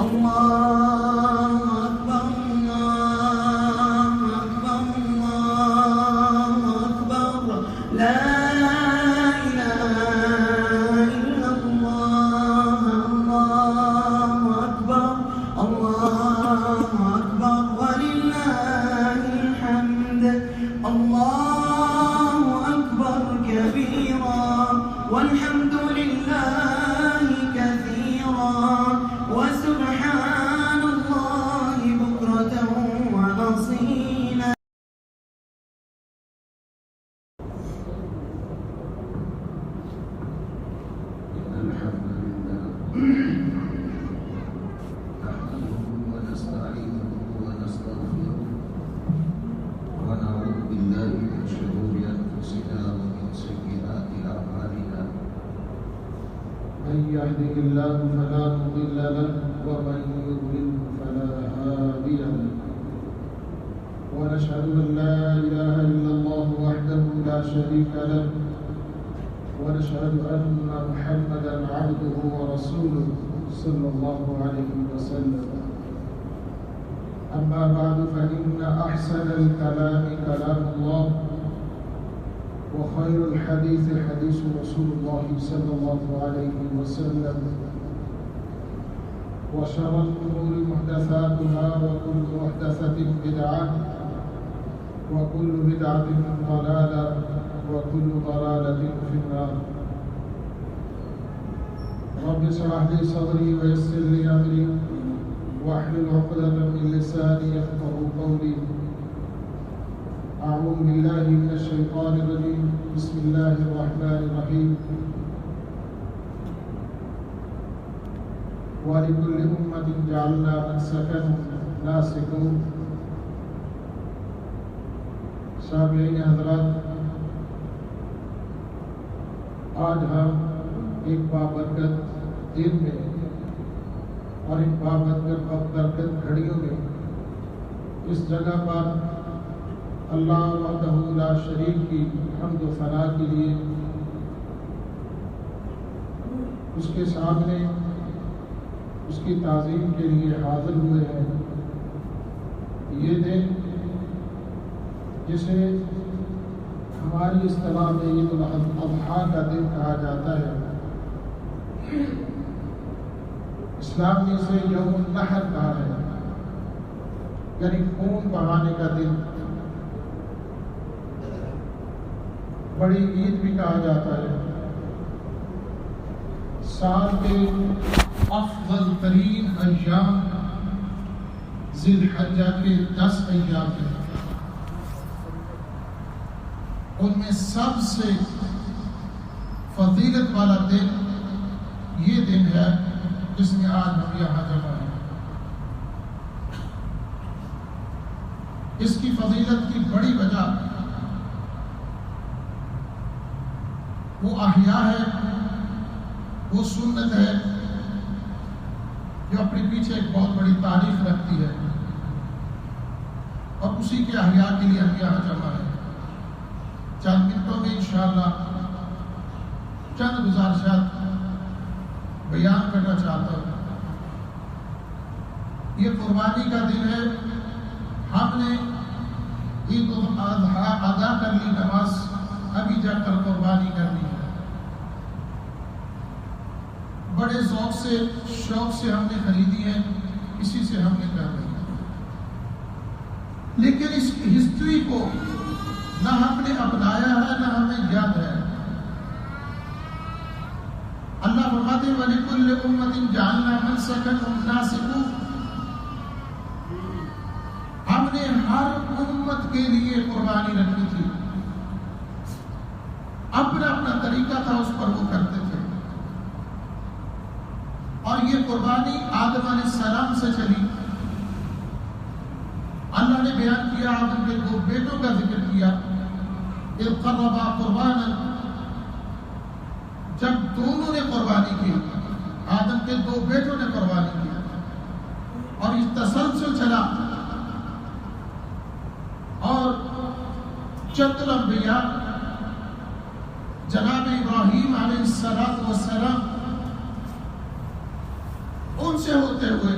اللہ اکبر اللہ اکبر اللہ اکبر لا الہ الا اللہ اللہ اکبر وللہ الحمد اللہ اکبر کبیرا والحمد للہ کثیرا وسبحان اللہ بکرة وأصیلا. من يهده الله فلا مضل له ومن يضلل فلا هادي له ونشهد أن لا إله إلا الله وحده لا شريك له ونشهد أن محمدا عبده ورسوله صلى الله عليه وسلم. أما بعد فإن أحسن الكلام كلام الله وخير الحديث حديث رسول الله صلى الله عليه وسلم وشر الأمور محدثاتها وكل محدثة بدعة وكل بدعة ضلالة وكل ضلالة في النار. رب اشرح لي صدري ويسر لي أمري واحلل عقدة من لساني يفقهوا قولي. أعوذ بالله من الشيطان الرجيم. بسم الله الرحمن الرحيم. ولكل أمة جعلنا منسكا ناسكوا. سامعین حضرات، آج ہم ایک بابرکت دن میں اور ایک بابرکت گھڑیوں میں اس جگہ پر اللہ وحدہ لا شریک کی حمد و ثنا کے لیے اس کے سامنے اس کی تعظیم کے لیے حاضر ہوئے ہیں. یہ دن جسے ہماری اصطلاح میں عید الاضحیٰ کا دن کہا جاتا ہے، اسلام نے اسے یوم النحر کہا ہے، یعنی خون بہانے کا دن. بڑی عید بھی کہا جاتا ہے. سال کے افضل ترین ایام ذی الحجہ کے 10 ایام ہیں. ان میں سب سے فضیلت والا دن یہ دن ہے جس میں آج ہم یہاں جمع ہیں. اس کی فضیلت کی بڑی وجہ وہ احیاء ہے، وہ سنت ہے جو اپنے پیچھے ایک بہت بڑی تاریخ رکھتی ہے، اور اسی کے احیاء کے لیے ہم یہاں جمع ہیں. چند منٹوں میں انشاءاللہ چند گزارشات بیان کرنا چاہتا ہوں. یہ قربانی کا دن ہے. ہم نے عید الاضحیٰ ادا کر لی نماز، ابھی جا کر قربانی کرنی ہے. بڑے ذوق سے شوق سے ہم نے خریدی ہے، اسی سے ہم نے کر لی. لیکن اس ہسٹری کو نہ ہم نے اپنایا ہے نہ ہمیں یاد ہے. اللہ فرماتے ہیں وَلِكُلِّ أُمَّةٍ جَعَلْنَا مَنسَكًا هُمْ نَاسِكُوهُ. ہم نے ہر امت کے لیے قربانی رکھی تھی، اپنا اپنا طریقہ تھا، اس پر وہ کرتے تھے. اور یہ قربانی آدم علیہ السلام سے چلی. اللہ نے بیان کیا، آدم کے 2 بیٹوں کا ذکر کیا. اذ قربا قربانا، جب دونوں نے قربانی کی، آدم کے 2 بیٹوں نے قربانی کی، اور اس تسلسل چلا. اور چند الانبیاء جناب ابراہیم علیہ السلام ان سے ہوتے ہوئے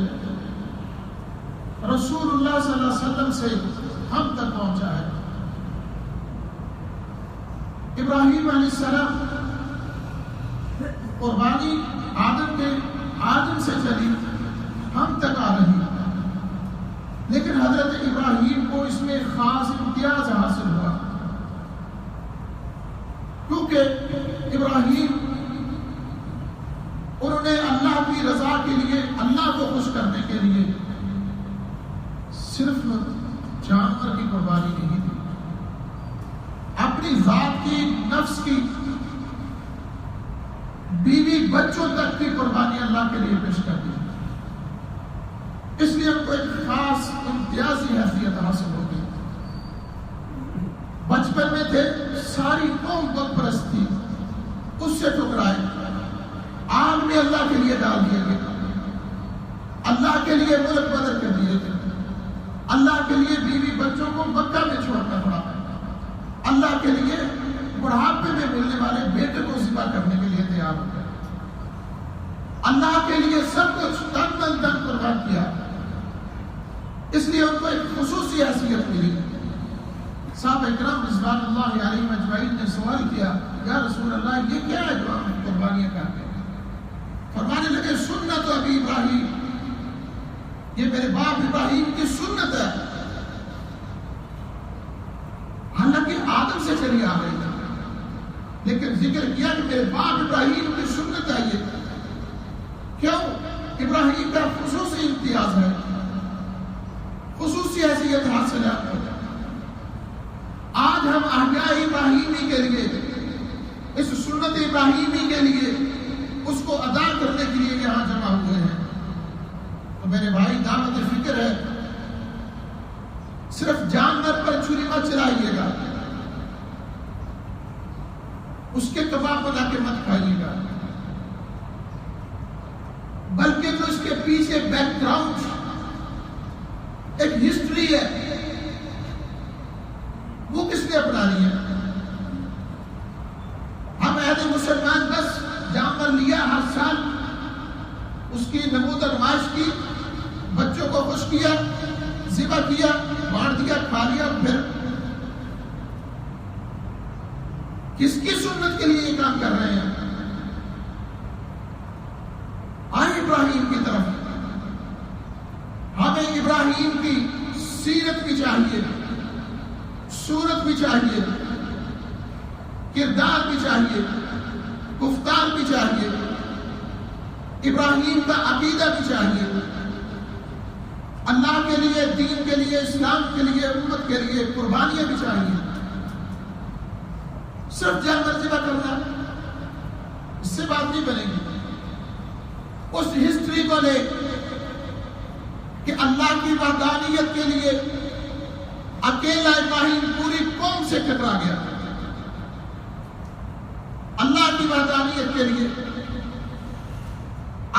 رسول اللہ صلی اللہ علیہ وسلم سے ہم تک پہنچا ہے۔ ابراہیم علیہ السلام قربانی آدم سے چلی ہم تک آ رہی، لیکن حضرت ابراہیم کو اس میں خاص امتیاز حاصل ہوا، کیونکہ ابراہیم انہوں نے اللہ کی رضا کے لیے، اللہ کو خوش کرنے کے لیے صرف جانور کی قربانی نہیں دی، اپنی ذات کی، نفس کی، بیوی بچوں تک کی قربانی اللہ کے لیے پیش کر دی۔ اس لیے ان کو ایک خاص امتیازی حیثیت حاصل ہو گئی۔ بچپن میں تھے، ساری قوم بت پرست تھی، اس سے ٹکرائے، آگ میں اللہ کے لیے ڈال دیے گئے، اللہ کے لیے ملک بدر کر دیے گئے، اللہ کے لیے بیوی بچوں کو مکہ میں چھوڑنا پڑا، اللہ کے لیے بڑھاپے میں ملنے والے بیٹے کو ذبح کرنے کے لیے تیار ہو گئے، اللہ کے لیے سب کچھ تن من دھن قربان کیا۔ اس لیے ان کو ایک خصوصی حیثیت ملی۔ صحابہ اکرام رضوان اللہ علیہم اجمعین نے سوال کیا، یا رسول اللہ یہ کیا ہے جو ہم قربانیاں کرتے ہیں؟ فرمانے لگے سنت ابی ابراہیم، یہ میرے باپ ابراہیم کی سنت ہے، حالانکہ آدم سے چلی آ رہی ہے، لیکن ذکر کیا کہ میرے باپ ابراہیم کی سنت ہے۔ یہ کیوں؟ ابراہیم کا خصوصی امتیاز ہے، خصوصی حیثیت حاصل ہے۔ آج ہم احیاء ابراہیمی کے لیے، اس سنت ابراہیمی کے لیے، اس کو ادا کرنے کے لیے یہاں جمع ہوئے ہیں۔ تو میرے بھائی دعوت فکر ہے، صرف جانور پر چھری مت چلائیے گا، اس کے کباب بنا کے مت کھائیے گا، بلکہ جو اس کے پیچھے بیک گراؤنڈ ایک ہسٹری ہے، وہ کس نے اپنانی ہے؟ ہم عہد مسلمان بس جانور لیا، ہر سال اس کی نمود نمائش کی، بچوں کو خوش کیا، ذبح کیا، بانٹ دیا، کھا لیا، پھر کس کی سنت کے لیے یہ کام کر رہے ہیں؟ آئے ابراہیم کی طرف، ہمیں ابراہیم کی سیرت بھی چاہیے، صورت بھی چاہیے، کردار بھی چاہیے، گفتار بھی چاہیے، ابراہیم کا عقیدہ بھی چاہیے، اللہ کے لیے، دین کے لیے، اسلام کے لیے، امت کے لیے قربانیاں بھی چاہیے۔ صرف جانور ذبح کرنا اس سے بات نہیں بنے گی۔ اس ہسٹری کو لے کہ اللہ کی وحدانیت کے لیے اکیلا ابراہیم پوری قوم سے ٹکرا گیا، اللہ کی وحدانیت کے لیے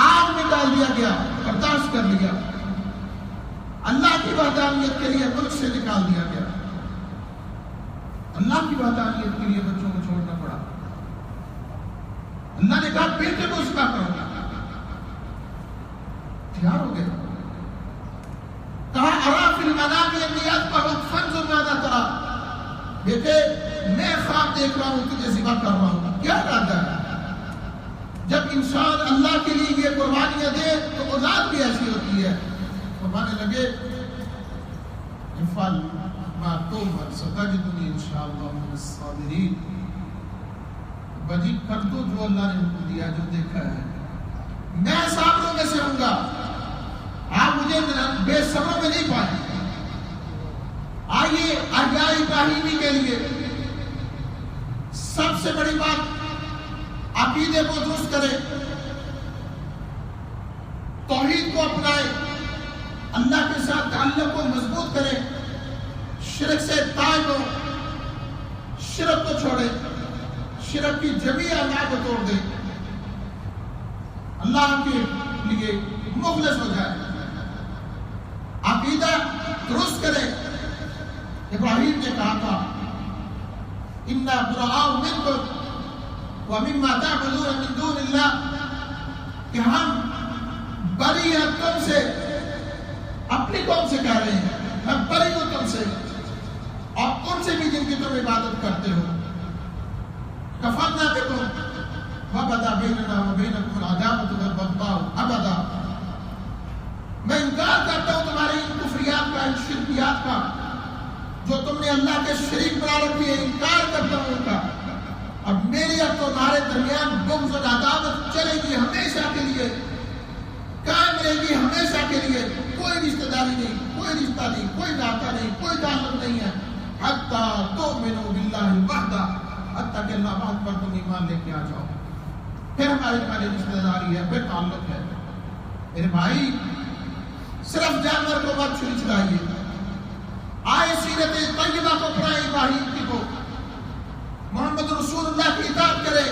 آگ میں ڈال دیا گیا، برداشت کر لیا، اللہ کی وحدانیت کے لیے ملک سے نکال دیا گیا، اللہ کی وحدانیت کے لیے بچوں کو چھوڑنا پڑا۔ اللہ نے کہا بیٹے کو ذبح کرو، تیار ہو گئے، کہا ارا فی المنام انی اذبحک فانظر ماذا تری، بیٹے میں خواب دیکھ رہا ہوں، تجھے ذبح کر رہا ہوں، کیا ارادہ ہے؟ جب انسان اللہ کے لیے یہ قربانیاں دے تو اولاد بھی ایسی ہوتی ہے۔ فرمانے لگے افعل ما تؤمر ستجدنی انشاءاللہ من الصابرین، بجی کر دو جو اللہ نے حکم دیا، جو دیکھا ہے، میں صابروں میں سے ہوں گا، آپ مجھے بے صبروں میں نہیں پائیں۔ آئیے احیاء ابراہیمی کے لیے سب سے بڑی بات عقیدے کو درست کرے، توحید کو اپنائے، اللہ کے ساتھ تعلق کو مضبوط کرے، شرک سے تائب ہو، شرک کو چھوڑے، شرک کی جمیع انواع کو توڑ دے، اللہ کے لیے مخلص ہو جائے، عقیدہ درست کرے۔ ابراہیم نے کہا تھا اِنَّا بُرَآءُ مِنْكُمْ وَمِمَّا تَعْبُدُونَ مِن دُونِ اللَّهِ، کہ ہم بری ہے تم سے، اپنی قوم سے کہہ رہے ہیں میں بری ہوں تم سے اور ان سے بھی جن کی تم عبادت کرتے ہو. کفرنا بکم وبدا بیننا وبینکم العداوۃ والبغضاء ابدا. میں انکار کرتا ہوں تمہاری ان کفریات کا، ان شرکیات کا جو تم نے اللہ کے شریک بنا رکھی ہے، انکار کرتا ہوں ان کا. اب میرے اور تمہارے درمیان بغض اور عداوت چلے گی ہمیشہ کے لیے، قائم رہے گی ہمیشہ کے لیے. کوئی رشتہ داری نہیں، کوئی رشتہ نہیں، کوئی ناطہ نہیں، کوئی تعلق نہیں ہے. حتیٰ تؤمنوا باللہ وحدہ، حتیٰ کہ اللہ بات پر تم ایمان لے کے آ جاؤ. پھر ہماری رشتہ داری ہے، پھر تعلق ہے. میرے بھائی صرف جانور کو مت چھری چلائیے. آئے سیرت طیبہ کو پڑھائیں، ابراہیم کی کو، محمد رسول اللہ کی اطاعت کرے،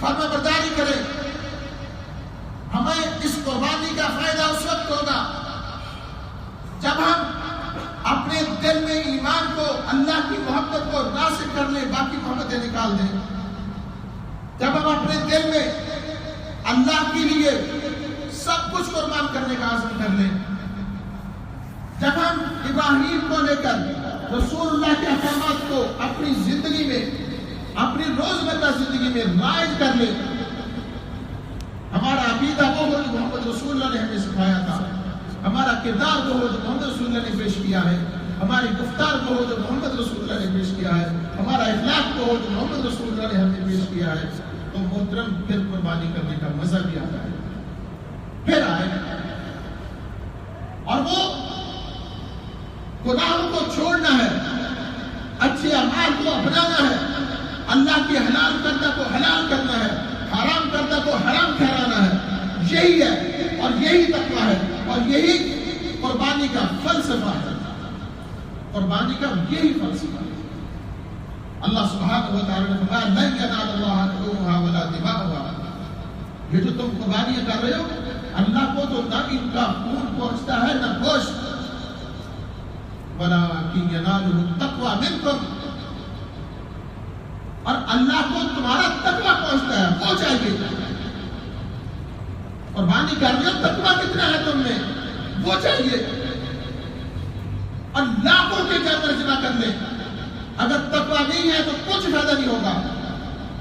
فرما برداری کرے. ہمیں اس قربانی کا فائدہ اس وقت ہوگا جب ہم اپنے دل میں ایمان کو، اللہ کی محبت کو راسخ کر لیں، باقی محبتیں نکال دیں. جب ہم اپنے دل میں اللہ کے لیے سب کچھ قربان کرنے کا عزم کر لیں، جب ہم ابراہیم کو لے کر رسول اللہ کے احکامات کو اپنی زندگی میں، اپنی روزمرہ زندگی میں رائج کر لیں. ہمارا عقیدہ وہ ہو جو محمد رسول اللہ نے ہمیں سکھایا تھا، ہمارا کردار وہ ہو جو محمد رسول اللہ نے پیش کیا ہے، ہماری گفتار وہ ہو جو محمد رسول اللہ نے پیش کیا ہے، ہمارا اخلاق وہ ہو جو محمد رسول اللہ نے ہمیں پیش کیا ہے، تو محترم پھر قربانی کرنے کا مزہ بھی آتا ہے. پھر آئے اور وہ گناہوں کو چھوڑنا ہے، اچھے اعمال کو اپنانا ہے، اللہ کی حلال کردہ کو حلال کرنا ہے، حرام کردہ کو حرام ٹھہرانا ہے. یہی ہے اور یہی تقویٰ ہے اور یہی قربانی کا فلسفہ ہے. قربانی کا یہی فلسفہ ہے. اللہ سبحانہ و تعالی نے فرمایا لن ینال اللہ لحومها ولا دماؤها. یہ جو تم قربانیاں کر رہے ہو اللہ کو تو نہ ان کا خون پہنچتا ہے نہ گوشت، ولکن ینالہ التقوی منکم، اور اللہ کو تمہارا تقویٰ پہنچتا ہے، وہ چاہیے. قربانی کر رہے ہو، تقویٰ کتنا ہے تم میں وہ چاہیے. اور لاکھوں کے جانور ذبح کر لیں، اگر تقویٰ نہیں ہے تو کچھ فائدہ نہیں ہوگا.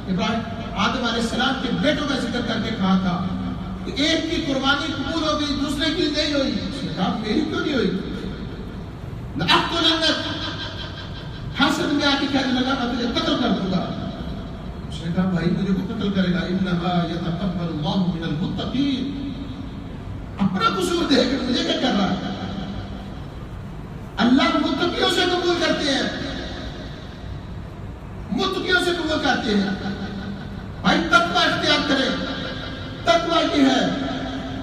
ابراہیم آدم علیہ السلام کے بیٹوں کا ذکر کر کے کہا تھا کہ ایک کی قربانی قبول ہو گئی، دوسرے کی نہیں ہوئی. اس نے کہا میری کیوں نہیں ہوئی؟ لأقتلنک، حسد میں آ کے کہنے لگا میں تجھے قتل کر دوں گا. اس نے کہا بھائی مجھے کو قتل کرے گا، انما یتقبل اللہ من المتقین. اپنا قصور دیکھ کر مجھے کیا کر رہا ہے؟ اللہ متقیوں سے قبول کرتے ہیں، متقیوں سے قبول کرتے ہیں. بھائی تقویٰ اختیار کرے. تقویٰ یہ ہے،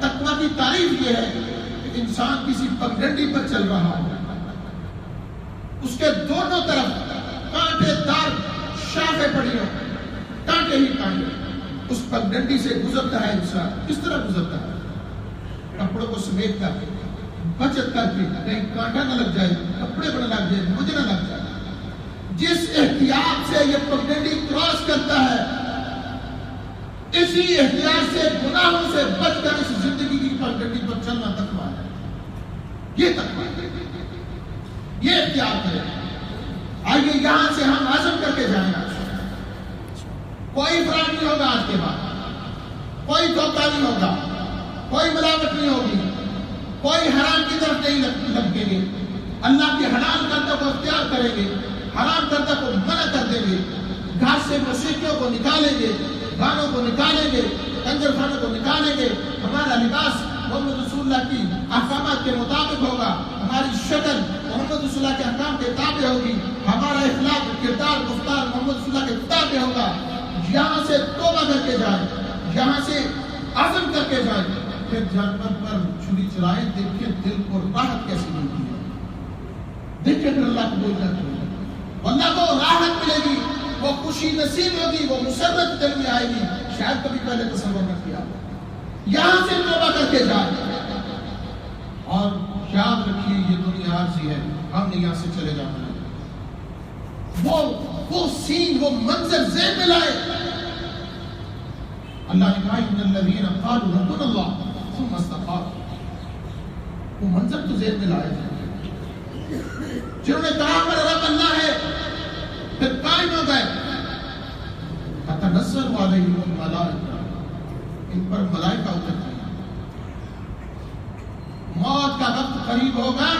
تقویٰ کی تعریف یہ ہے کہ انسان کسی پگڈنڈی پر چل رہا ہو، اس کے دونوں طرف کانٹے دار شاخیں پڑی ہوں، کانٹے ہی کانٹے. اس پگڈنڈی سے گزرتا ہے انسان. کس طرح گزرتا ہے؟ کپڑوں کو سمیٹ کر کے، بچت کر کے، کہیں کانٹا نہ لگ جائے، کپڑے پر نہ لگ جائے، مجھے نہ لگ جائے. جس احتیاط سے یہ پگڈنڈی کراس کرتا ہے، اسی احتیاط سے گناہوں سے بچ کر اس زندگی کی پگڈنڈی پر چلنا تقویٰ ہے. یہ تقویٰ ہے، یہ احتیاط ہے. آئیے یہاں سے ہم عزم کر کے جائیں. کوئی فراڈ نہیں ہوگا آج کے بعد، کوئی دھوکہ نہیں ہوگا، کوئی ملاوٹ نہیں ہوگی، کوئی حرام کی طرف نہیں لگیں گے. اللہ کی حلال کردہ کو اختیار کریں گے، حرام کردہ کو منع کر دیں گے. گھر سے موسیقیوں کو نکالیں گے، گانوں کو نکالیں گے، کنجر خانوں کو نکالیں گے. ہمارا لباس محمد رسول اللہ کی احکامات کے مطابق ہوگا، ہماری شکل محمد رسول اللہ کے احکام کے تابع ہوگی، ہمارا اخلاق، کردار، گفتار محمد رسول اللہ کے تابع ہوگا. یہاں سے توبہ کر کے جائیں، یہاں سے عزم کر کے جائیں. پھر جانور پر چھری چلائیں، دیکھیں دل کو راحت کیسی ملتی ہے. دیکھیں پھر اللہ کو بول جاتے ہیں، اللہ کو راحت ملے گی، وہ خوشی نصیب ہوگی، وہ مسرت دل میں آئے گی. شاید کبھی پہلے تصور نہ کیا. یہاں سے توبہ کر کے جائیں اور یاد رکھیے یہ دنیا عارضی ہے، ہم نے یہاں سے چلے جانا ہے. وہ سین، وہ منظر ذہن میں لائے. اللہ نے کہا ان الذین قالوا ربنا اللہ ثم استقاموا، وہ منظر تو ذہن میں لائے تھے جنہوں نے کہا ہمارا رب اللہ ہے، پھر قائم ہو گئے. تتنزل علیہم الملائکہ، ان پر ملائکہ اترتی ہیں. موت کا وقت قریب ہوگا،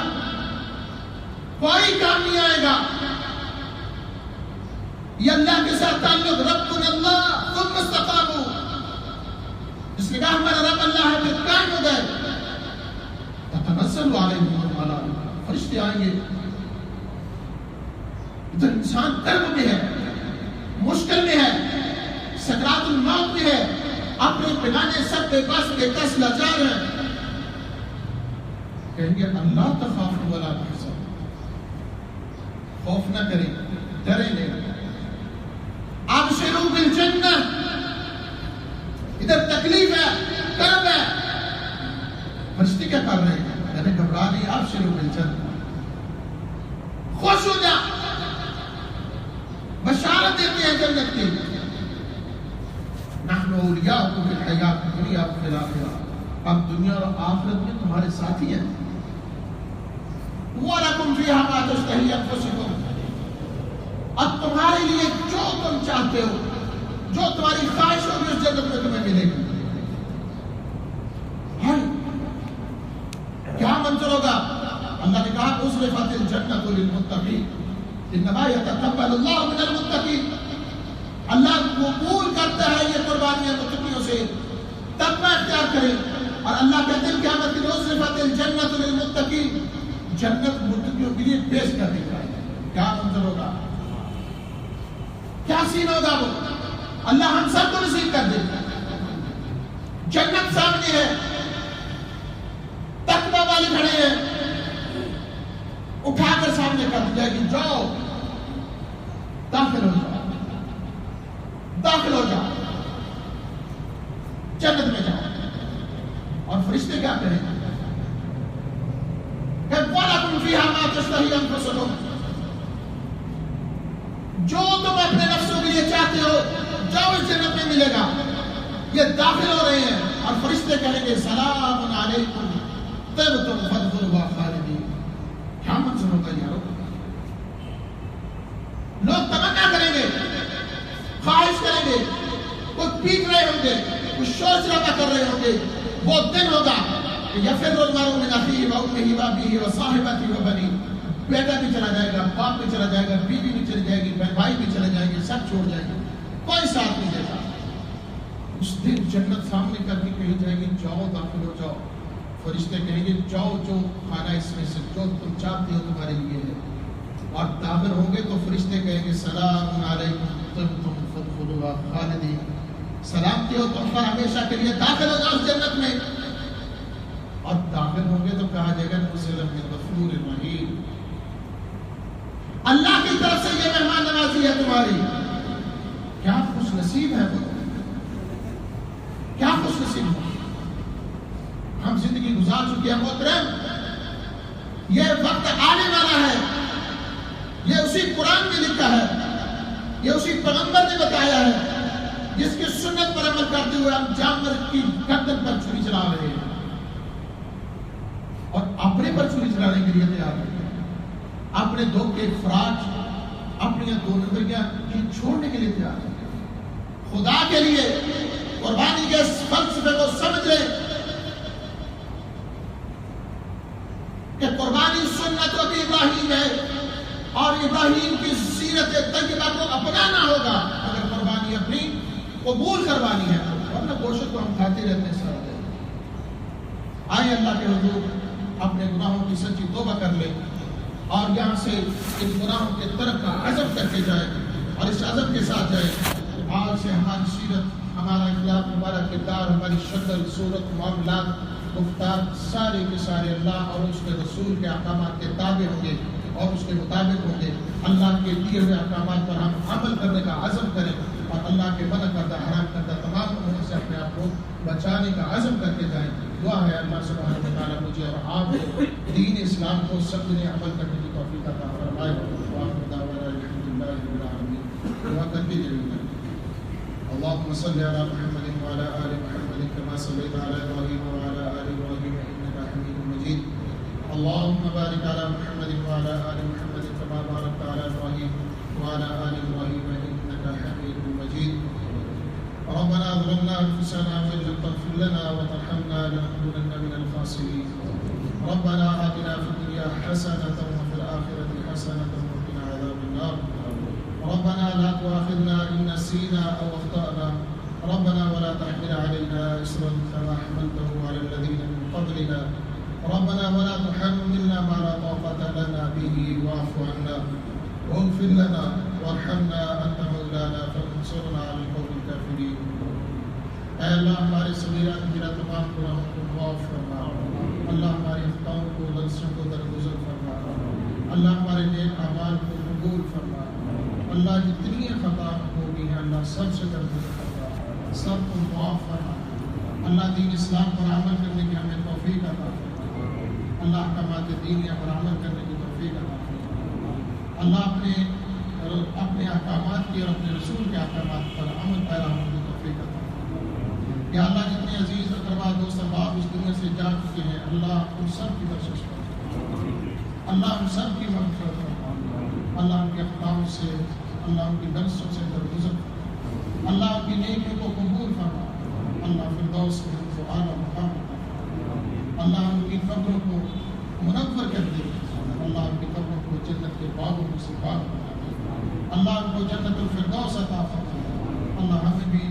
کوئی کام نہیں آئے گا. یہ اللہ کے ساتھ تعلق، ربنا اللہ ثم استقاموا، جس نے کہا ہمارا رب اللہ ہے پھر قائم ہو گئے. تتنزل علیہم الملائکہ، فرشتے آئیں گے. ادھر انسان کرب میں ہے، مشکل میں ہے، سکرات الموت میں ہے، اپنے بگانے سب کے پاس کے کس لاچار ہیں. کہیں گے اللہ تخافوا ولا تحزنوا، خوف نہ کریں، ڈریں نہیں. ابشروا بالجنہ، ادھر تکلیف ہے، کرب ہے. فرشتے کیا کر رہے ہیں؟ میں نے گھبرا نہیں. ابشروا بالجنہ، خوش ہو جا، بشارت دیتے ہیں جنت کی. نحن اولیاؤکم فی الحیات الدنیا وفی الآخرہ، اب دنیا اور آخرت میں تمہارے ساتھی ہیں. وَلَكُمْ فِيهَا مَا تَشْتَهِي أَنفُسُكُمْ، اب تمہارے لیے جو تم چاہتے ہو، جو تمہاری خواہش ہوگی اس جنت میں تمہیں ملے گی. کیا منظر ہوگا؟ اللہ نے کہا أُزْلِفَتِ الْجَنَّةُ لِلْمُتَّقِينَ إِنَّمَا يَتَقَبَّلُ اللَّهُ مِنَ الْمُتَّقِينَ. اللہ قبول کرتا ہے یہ قربانیاں متقیوں سے، تقوی اختیار کریں. اور اللہ کہتے ہیں قیامت کے روز أُزْلِفَتِ الْجَنَّةُ لِلْمُتَّقِينَ، جنت متقیوں کے لیے پیش کر دی جائے گی. کیا منظر ہوگا، کیا سین ہوگا وہ؟ اللہ ہم سب کو نصیب کر دے. جنت سامنے ہے، تقوی والے کھڑے ہیں، اٹھا کر سامنے کر دی جائے گی. جاؤ، داخل ہو جاؤ، داخل ہو جاؤ، جنت میں جاؤ. اور فرشتے کیا کہیں گے؟ کہ وَلَكُمْ فِيهَا مَا تَشْتَهِي أَنفُسُكُمْ، جو تم اپنے نفسوں کے لیے چاہتے ہو جاؤ اس جنت میں ملے گا. یہ داخل ہو رہے ہیں اور فرشتے کہیں گے سلام علیکم طبتم فادخلوها خالدین. کیا منظر ہوگا یارو؟ لوگ تمنا کریں گے، خواہش کریں گے، کوئی پیٹ رہے ہوں گے، کوئی شور شرابہ کر رہے ہوں گے. وہ دن ہوگا کہ یفر المرء من اخیہ وامہ وابیہ وصاحبتہ وبنیہ، بیٹا بھی چلا جائے گا، باپ بھی چلا جائے گا، بیوی بھی چلی جائے گی، بھائی بھی چلے جائیں گے، سب چھوڑ جائیں گے، کوئی ساتھ نہیں دے گا. اس دن جنت سامنے کر کے کہی جائے گی جاؤ، داخل ہو جاؤ. فرشتے کہیں گے جاؤ، جو کھانا اس میں سے جو تم چاہتے ہو تمہارے لیے ہے. اور داخل ہوں گے تو فرشتے کہیں گے سلام علیکم طبتم فادخلوها خالدین، سلامتی ہو تم پر، ہمیشہ کے لیے داخل ہو جاؤ اس جنت میں. اور داخل ہوں گے تو کہا جائے گا نزلا من غفور رحیم، اللہ کی طرف سے یہ مہمان نوازی ہے تمہاری. کیا خوش نصیب ہے وہ، کیا خوش نصیب ہے. ہم زندگی گزار چکے ہیں محترم، یہ وقت آنے والا ہے. یہ اسی قرآن میں لکھا ہے، یہ اسی پیغمبر نے بتایا ہے، جس کی سنت پر عمل کرتے ہوئے ہم جانور کی گردن پر چھری چلا رہے ہیں اور اپنے پر چھری چلانے کے لیے تیار ہیں. اپنے دو کے فراج، اپنی دو نظریاں چھوڑنے کے لیے تیار ہیں. خدا کے لیے قربانی کے اس فلسفے کو سمجھ لیں کہ قربانی سنت ابراہیم ہے اور ابراہیم کی سیرت طیبہ کو اپنانا ہوگا اگر قربانی اپنی قبول کروانی ہے. ورنہ گوشت کو ہم کھاتے رہتے ہیں سارا دن. آئے اللہ کے حضور اپنے گناہوں کی سچی توبہ کر لیں اور یہاں سے ان گناہوں کے طرف کا عزم کر کے جائے اور اس عزم کے ساتھ جائے. آج سے ہماری سیرت، ہمارا اخلاق، ہمارا کردار، ہماری شکل، صورت، معاملات، گفتار سارے کے سارے اللہ اور اس کے رسول کے احکامات کے تابع ہوں گے اور اس کے مطابق ہوں گے. اللہ کے دیے ہوئے احکامات پر ہم عمل کرنے کا عزم کریں اور اللہ کے منع کردہ حرام کردہ تمام امور سے اپنے آپ کو بچانے کا عزم کر کے جائیں. دعا ہے اللہ سبحانہ و تعالیٰ مجھے اور آپ کو دین اسلام کو سمجھنے عمل کرنے کی توفیق عطا فرمائے. دعا کر کے ضرور اللهم صل على محمد وعلى آل محمد كما صليت على إبراهيم وعلى بارك على محمد وعلى آل محمد كما باركت على إبراهيم وعلى آل إبراهيم إنك حميد مجيد. ربنا ظلمنا أنفسنا وإن لم تغفر لنا وترحمنا لنكونن من الخاسرين. ربنا آتنا في الدنيا حسنة وفي الآخرة حسنة وقنا عذاب النار. ربنا لا تؤاخذنا إن نسينا أو أخطأنا. ربنا ولا تحمل علينا إصرا كما حملته على الذين من قبلنا. ربنا ولا تحملنا ما لا طاقة لنا به واعف عنا واغفر لنا وارحمنا أنت مولانا فانصرنا على القوم الكافرين. اے اللہ ہمارے صغیرہ کبیرہ تمام گناہوں کو معاف فرما. اللہ ہماری خطاؤں کو غلطیوں کو درگزر فرما. اللہ ہمارے نیک اعمال کو قبول فرما. اللہ جتنی خطا ہوگی ہیں اللہ سب سے درگزر فرما, سب کو معاف فرما. اللہ دین اسلام پر عمل کرنے کی ہمیں توفیق عطا فرما. اللہ احکامات دینیہ پر عمل کرنے کی توفیق عطا فرما. اللہ اپنے احکامات کی اور اپنے رسول کے احکامات پر عمل پیرا ہونے کی توفیق عطا فرما. یا اللہ جتنے عزیز اقربا دوست احباب اس دنیا سے جا چکے ہیں اللہ ان سب کی بخشش فرما. اللہ ان سب کی مغفرت فرما. اللہ ان کے اخطاؤں سے اللہ ان کی غلطیوں سے درگزر فرما. اللہ ان کی نیکیوں کو قبول فرما. اللہ فردوس میں ان کو اعلیٰ مقام عطا فرما. اللہ ان کی قبروں کو منور کر دے. اللہ ان کی قبروں کو جنت کے باغوں میں سے باغ بنا دے. اللہ ان کو جنت الفردوس عطا فرما. اللہ ہمیں بھی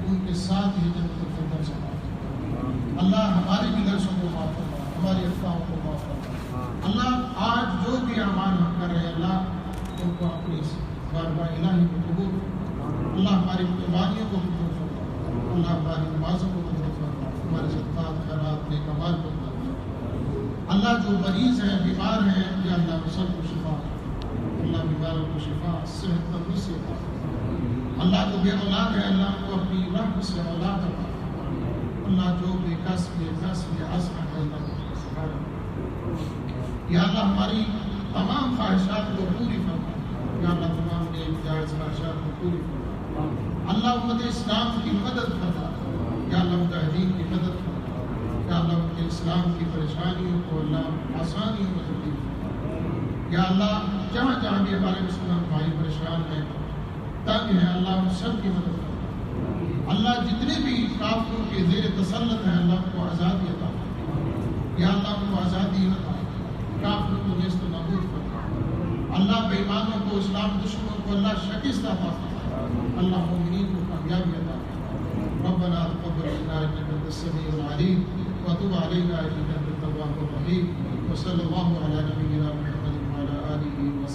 ان کے ساتھ ہی جنت الفردوس عطا فرما. اللہ ہماری بھی لرزوں کو معاف فرما, ہماری اخطاؤں کو معاف فرما. اللہ آج جو بھی اعمال ہم کر رہے ہیں اللہ ان کو اپنی بارگاہ الہی کو قبول فرما. اللہ ہماری قربانیوں کو قبول فرما. اللہ ہماری نمازوں کو قبول فرما. ہمارے صدقات خیرات نیک اعمال کو قبول فرما. اللہ جو مریض ہیں بیمار ہیں یا اللہ کو سب کو شفا. اللہ بیماروں کو شفا صحت تندرستی سے عطا فرما. اللہ جو بے اولاد ہے اللہ کو اپنی رحمت سے اولاد عطا فرما. اللہ جو بے کسب عزم ہے اللہ کو سکھایا. یا اللہ ہماری تمام خواہشات کو پوری فرما. یا اللہ تمام نیک جائز خواہشات کو پوری فرما. اللہ امت اسلام کی مدد فرما. یا اللہ مجاہدین کی مدد فرما. یا اللہ ان کے اسلام کی پریشانیوں کو اللہ آسانیوں میں تبدیل فرما. یا اللہ جہاں جہاں بھی ہمارے مسلمان بھائی پریشان ہیں تنگ ہیں اللہ ان سب کی مدد فرما. اللہ جتنے بھی کافروں کے زیر تسلط ہیں اللہ کو آزادی عطا فرما. یا اللہ ان کو آزادی عطا فرما. کافروں کو نیست و نابود فرما. اللہ بے ایمانوں کو اسلام دشمنوں کو اللہ شکست عطا فرما. اللہ مومنین کو کامیابی عطا فرما. ربنا تقبل منا انك انت السميع العليم وتب علينا انك انت التواب الرحيم وصلى الله على نبينا محمد وعلى اله وصحبه